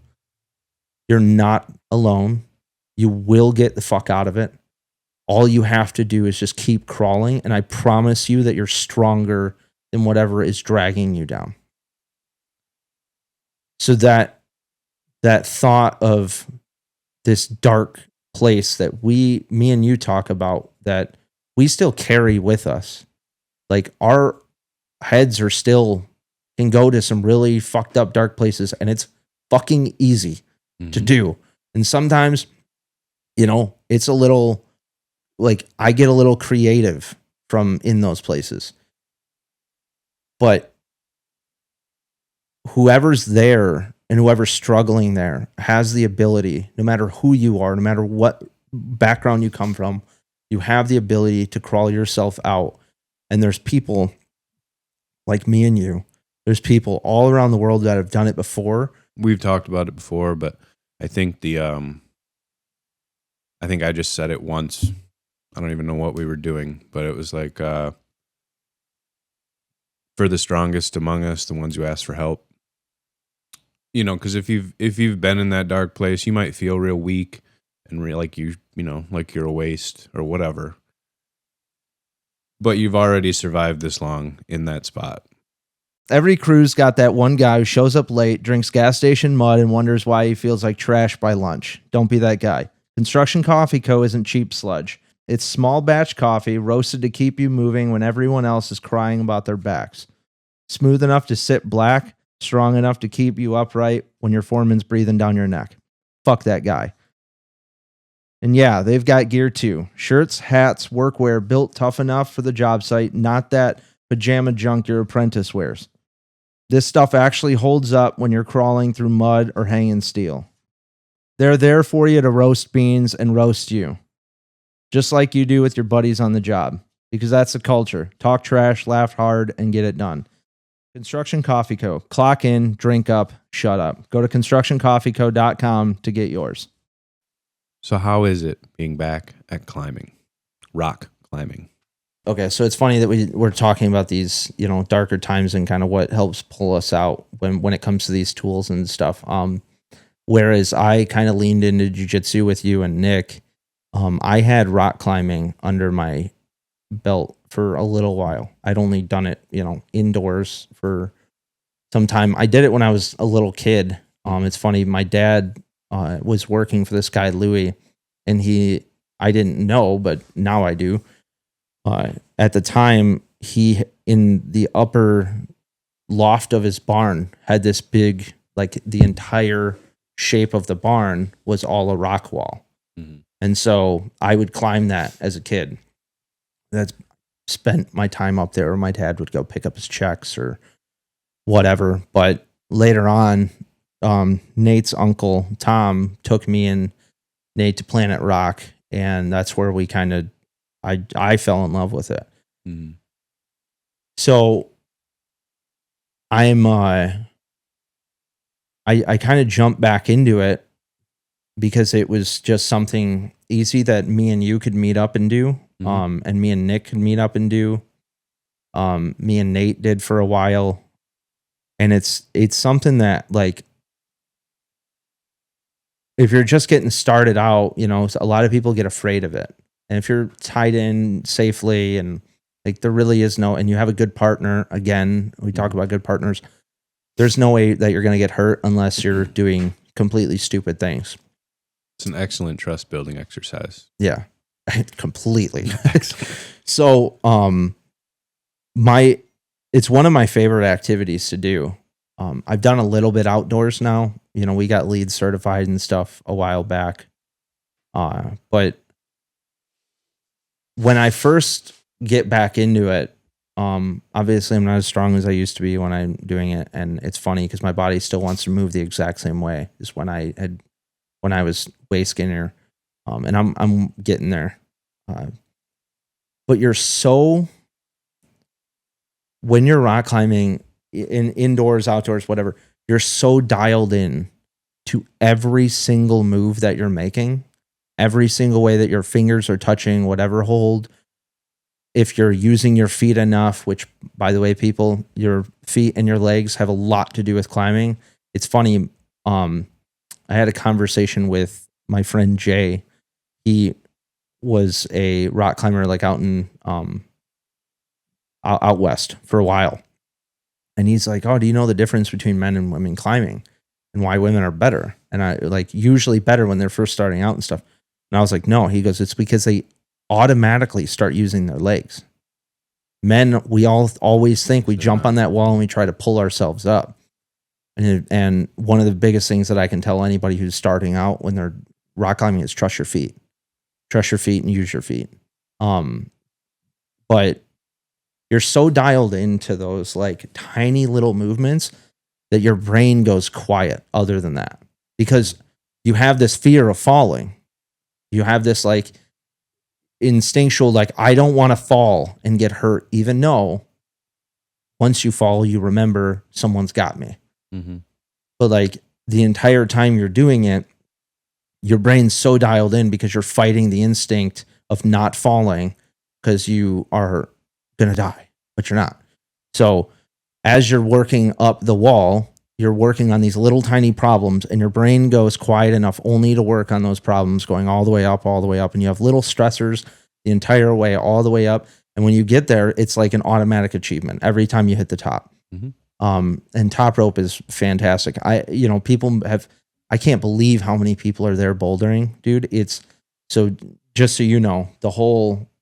you're not alone. You will get the fuck out of it. All you have to do is just keep crawling, and I promise you that you're stronger than whatever is dragging you down. So that thought of this dark place that me and you talk about, that we still carry with us, like our heads are still can go to some really fucked up dark places, and it's fucking easy to do. And sometimes, it's a little like I get a little creative from in those places. But whoever's there and whoever's struggling there has the ability, no matter who you are, no matter what background you come from, You have the ability to crawl yourself out. And there's people like me and you. There's people all around the world that have done it before. We've talked about it before, but I think I think I just said it once. I don't even know what we were doing, but it was like, for the strongest among us, the ones who ask for help. You know, because if you've been in that dark place, you might feel real weak and like like you're a waste or whatever. But you've already survived this long in that spot. Every crew's got that one guy who shows up late, drinks gas station mud, and wonders why he feels like trash by lunch. Don't be that guy. Construction Coffee Co. isn't cheap sludge. It's small batch coffee roasted to keep you moving when everyone else is crying about their backs. Smooth enough to sit black, strong enough to keep you upright when your foreman's breathing down your neck. Fuck that guy. And yeah, they've got gear too. Shirts, hats, workwear built tough enough for the job site, not that pajama junk your apprentice wears. This stuff actually holds up when you're crawling through mud or hanging steel. They're there for you to roast beans and roast you, just like you do with your buddies on the job, because that's the culture. Talk trash, laugh hard, and get it done. Construction Coffee Co. Clock in, drink up, shut up. Go to constructioncoffeeco.com to get yours. So how is it being back at climbing, rock climbing? Okay, so it's funny that we're talking about these, darker times and kind of what helps pull us out when it comes to these tools and stuff. Whereas I kind of leaned into jiu-jitsu with you and Nick, I had rock climbing under my belt for a little while. I'd only done it, indoors for some time. I did it when I was a little kid. It's funny. My dad was working for this guy, Louis, and I didn't know, but now I do. At the time, he, in the upper loft of his barn, had this big, like the entire shape of the barn was all a rock wall. Mm-hmm. And so I would climb that as a kid. That's spent my time up there, or my dad would go pick up his checks or whatever. But later on, Nate's uncle, Tom, took me and Nate to Planet Rock. And that's where we kind of, I fell in love with it. Mm-hmm. So I kind of jumped back into it because it was just something easy that me and you could meet up and do. Mm-hmm. And me and Nick could meet up and do. Me and Nate did for a while. And it's something that, like, if you're just getting started out, a lot of people get afraid of it. And if you're tied in safely and like there really is no, and you have a good partner, again, we talk about good partners, there's no way that you're going to get hurt unless you're doing completely stupid things. It's an excellent trust building exercise. Yeah, completely. So, it's one of my favorite activities to do. I've done a little bit outdoors now. We got LEED certified and stuff a while back. But when I first get back into it, obviously I'm not as strong as I used to be when I'm doing it. And it's funny because my body still wants to move the exact same way as when I was way skinnier. And I'm getting there. But when you're rock climbing in indoors, outdoors, whatever, you're so dialed in to every single move that you're making, every single way that your fingers are touching whatever hold. If you're using your feet enough, which, by the way, people, your feet and your legs have a lot to do with climbing. It's funny. I had a conversation with my friend Jay. He was a rock climber, like out in out west for a while. And he's like, "Oh, do you know the difference between men and women climbing and why women are better?" And I usually better when they're first starting out and stuff. And I was like, "No." He goes, "It's because they automatically start using their legs. Men, we always think we jump on that wall and we try to pull ourselves up." And one of the biggest things that I can tell anybody who's starting out when they're rock climbing is trust your feet. Trust your feet and use your feet. But you're so dialed into those like tiny little movements that your brain goes quiet other than that, because you have this fear of falling. You have this, like, instinctual, like, I don't want to fall and get hurt, even though once you fall, you remember someone's got me. Mm-hmm. But like the entire time you're doing it, your brain's so dialed in because you're fighting the instinct of not falling because you are going to die, but you're not. So as you're working up the wall, you're working on these little tiny problems, and your brain goes quiet enough only to work on those problems, going all the way up, and you have little stressors the entire way, all the way up. And when you get there, it's like an automatic achievement every time you hit the top. Mm-hmm. And top rope is fantastic. I can't believe how many people are there bouldering, dude. It's so, just so you know,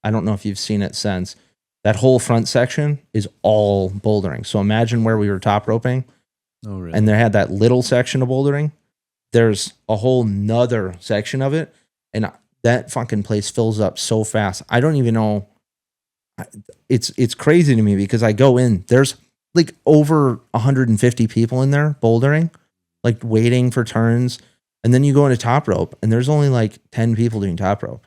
I don't know if you've seen it since, that whole front section is all bouldering. So imagine where we were top roping. Oh, really? And they had that little section of bouldering. There's a whole nother section of it. And that fucking place fills up so fast. I don't even know. It's crazy to me because I go in, there's like over 150 people in there bouldering, like waiting for turns. And then you go into top rope and there's only like 10 people doing top rope.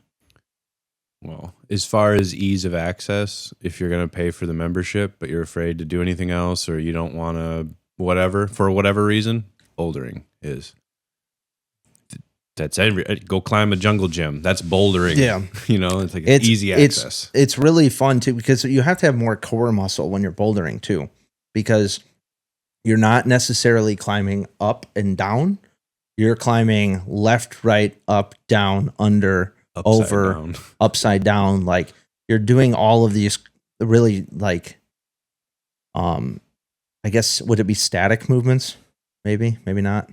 Well, as far as ease of access, if you're going to pay for the membership, but you're afraid to do anything else, or you don't want to, for whatever reason, bouldering is. That's go climb a jungle gym. That's bouldering. Yeah. It's like easy access. It's really fun too, because you have to have more core muscle when you're bouldering too, because you're not necessarily climbing up and down. You're climbing left, right, up, down, under, over, down. Upside down. Like you're doing all of these really like, I guess, would it be static movements? Maybe not.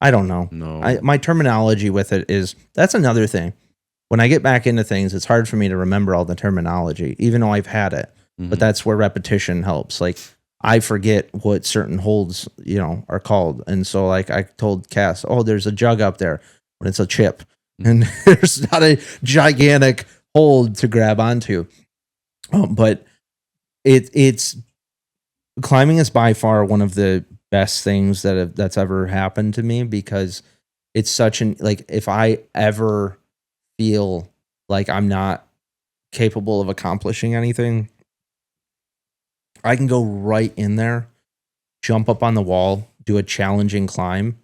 I don't know. No. My terminology with it is, that's another thing. When I get back into things, it's hard for me to remember all the terminology, even though I've had it. Mm-hmm. But that's where repetition helps. Like I forget what certain holds, are called. And so like I told Cass, there's a jug up there when it's a chip. Mm-hmm. And there's not a gigantic hold to grab onto. But it's climbing is by far one of the best things that's ever happened to me, because it's such an, like, if I ever feel like I'm not capable of accomplishing anything, I can go right in there, jump up on the wall, do a challenging climb,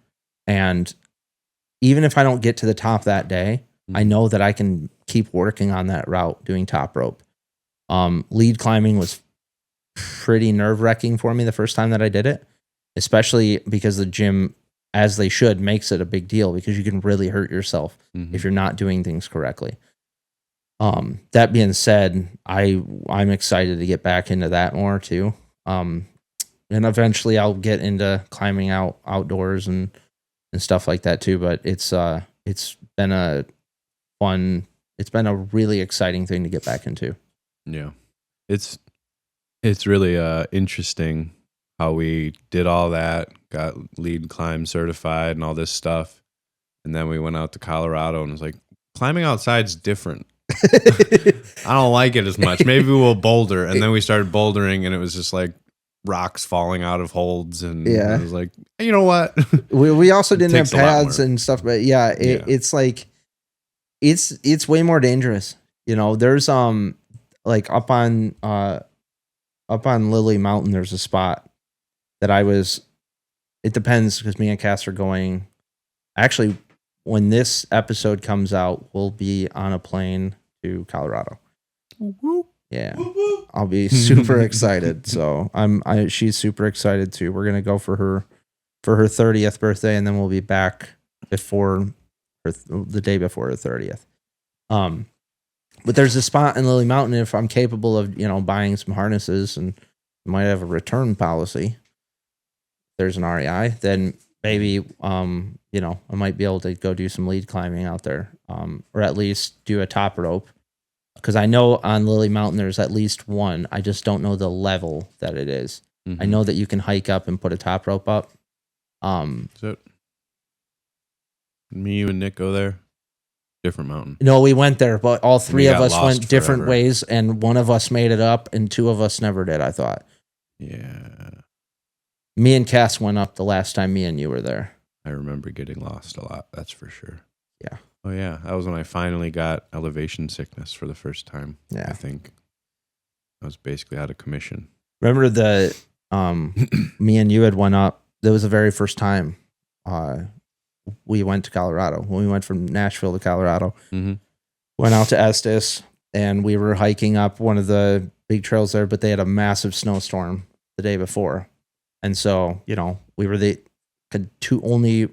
and even if I don't get to the top that day, I know that I can keep working on that route doing top rope. Lead climbing was pretty nerve-wracking for me the first time that I did it, especially because the gym, as they should, makes it a big deal, because you can really hurt yourself if you're not doing things correctly. That being said, I'm excited to get back into that more too. And eventually I'll get into climbing outdoors and stuff like that too. But it's been a really exciting thing to get back into. Yeah. It's really interesting how we did all that, got lead climb certified and all this stuff. And then we went out to Colorado and it was like, climbing outside's different. I don't like it as much. Maybe we'll boulder. And then we started bouldering and it was just like rocks falling out of holds. And I was like, you know what? We also didn't have pads and stuff, but it's like, it's way more dangerous. There's like up on Lily Mountain, there's a spot that it depends, because me and Cass are going, actually, when this episode comes out, we'll be on a plane to Colorado. Yeah. I'll be super excited. So she's super excited too. We're going to go for her 30th birthday, and then we'll be back before the day before her 30th. But there's a spot in Lily Mountain, if I'm capable of, buying some harnesses, and might have a return policy, there's an REI, then maybe, I might be able to go do some lead climbing out there, or at least do a top rope. Because I know on Lily Mountain, there's at least one. I just don't know the level that it is. I know that you can hike up and put a top rope up. So, me, you, and Nick go there? Different mountain. No, we went there, but all three of us went different forever. ways, and one of us made it up, and two of us never did, I thought. Yeah. Me and Cass went up the last time me and you were there. I remember getting lost a lot, that's for sure. Yeah. Oh yeah, that was when I finally got elevation sickness for the first time. Yeah. I think I was basically out of commission. Remember the me and you had went up. That was the very first time we went to Colorado. When we went from Nashville to Colorado, went out to Estes, and we were hiking up one of the big trails there. But they had a massive snowstorm the day before, and so we were only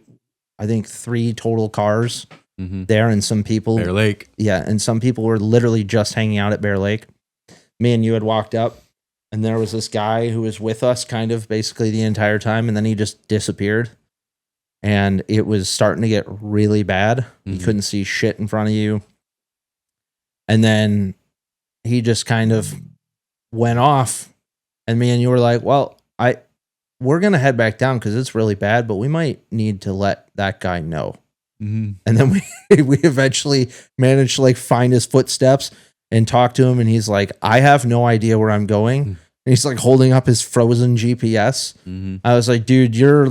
I think 3 total cars there, and some people Bear Lake. Yeah, and some people were literally just hanging out at Bear Lake. Me and you had walked up, and there was this guy who was with us kind of basically the entire time, and then he just disappeared. And it was starting to get really bad. You couldn't see shit in front of you. And then he just kind of went off, and me and you were like, well, we're going to head back down because it's really bad, but we might need to let that guy know. And then we eventually managed to find his footsteps and talk to him. And he's like, I have no idea where I'm going. And he's holding up his frozen GPS. I was like, dude, you're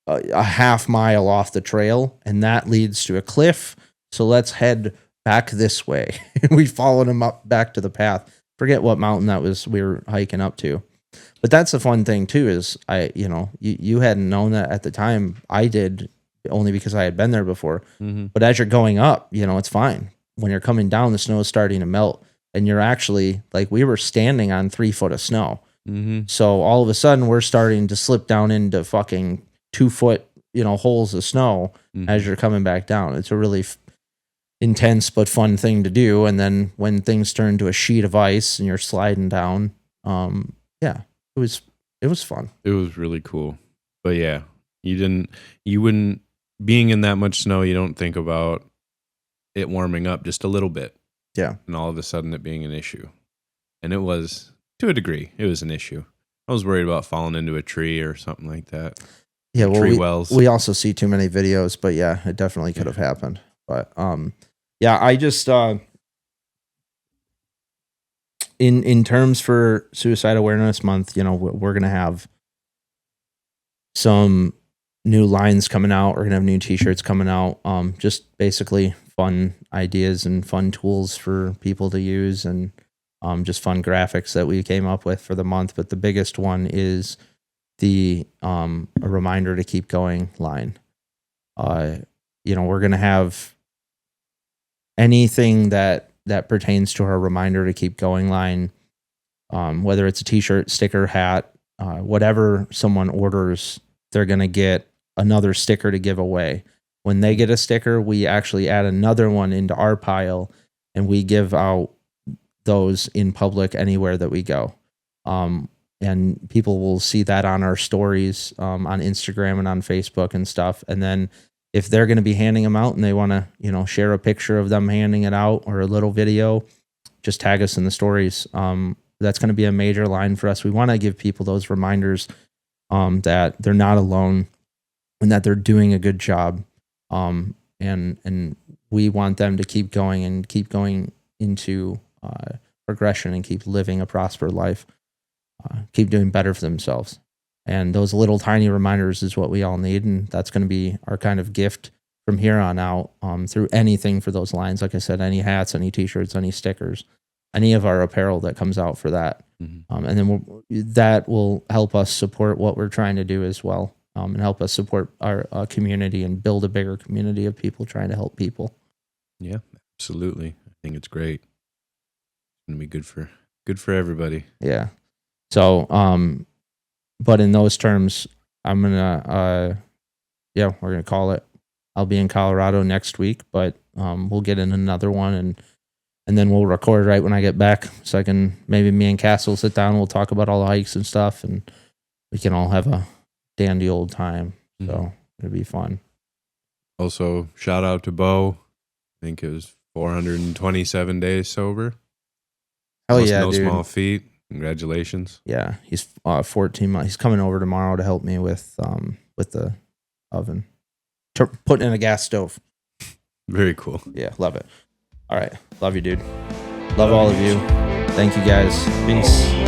a half mile off the trail, and that leads to a cliff. So let's head back this way. We followed him up back to the path. Forget what mountain that was we were hiking up to. But that's the fun thing too, is you hadn't known that at the time. I did, only because I had been there before. But as you're going up, it's fine. When you're coming down, the snow is starting to melt, and you're actually we were standing on 3 foot of snow. So all of a sudden we're starting to slip down into fucking 2 foot, holes of snow as you're coming back down. It's a really intense but fun thing to do. And then when things turn to a sheet of ice and you're sliding down, it was fun. It was really cool. But yeah, you wouldn't, being in that much snow, you don't think about it warming up just a little bit. Yeah. And all of a sudden it being an issue. And it was, to a degree, it was an issue. I was worried about falling into a tree or something like that. Yeah, well, tree wells. We also see too many videos, but yeah, it definitely could have happened. But I just in terms for Suicide Awareness Month, we're gonna have some new lines coming out. We're gonna have new T-shirts coming out. Just basically fun ideas and fun tools for people to use, and just fun graphics that we came up with for the month. But the biggest one is the a reminder to keep going line. We're gonna have anything that pertains to our reminder to keep going line, whether it's a T-shirt, sticker, hat, whatever someone orders, they're gonna get another sticker to give away. When they get a sticker, we actually add another one into our pile, and we give out those in public anywhere that we go. And people will see that on our stories, on Instagram and on Facebook and stuff. And then if they're going to be handing them out and they want to, share a picture of them handing it out or a little video, just tag us in the stories. That's going to be a major line for us. We want to give people those reminders that they're not alone and that they're doing a good job. And we want them to keep going and keep going into progression and keep living a prosperous life, keep doing better for themselves. And those little tiny reminders is what we all need. And that's going to be our kind of gift from here on out, through anything for those lines. Like I said, any hats, any T-shirts, any stickers, any of our apparel that comes out for that. And then that will help us support what we're trying to do as well, and help us support our community and build a bigger community of people trying to help people. Yeah, absolutely. I think it's great. It's going to be good for everybody. Yeah. So, but in those terms, I'm going to, we're going to call it. I'll be in Colorado next week, but we'll get in another one and then we'll record right when I get back. So maybe me and Cass will sit down. We'll talk about all the hikes and stuff, and we can all have a dandy old time. So it'll be fun. Also, shout out to Bo. I think it was 427 days sober. Hell yeah, no dude. Small feat. Congratulations. Yeah, he's 14 months. He's coming over tomorrow to help me with the oven, putting in a gas stove. Very cool. Yeah, love it. All right, love you, dude. Love all of you. Thank you, guys. Peace.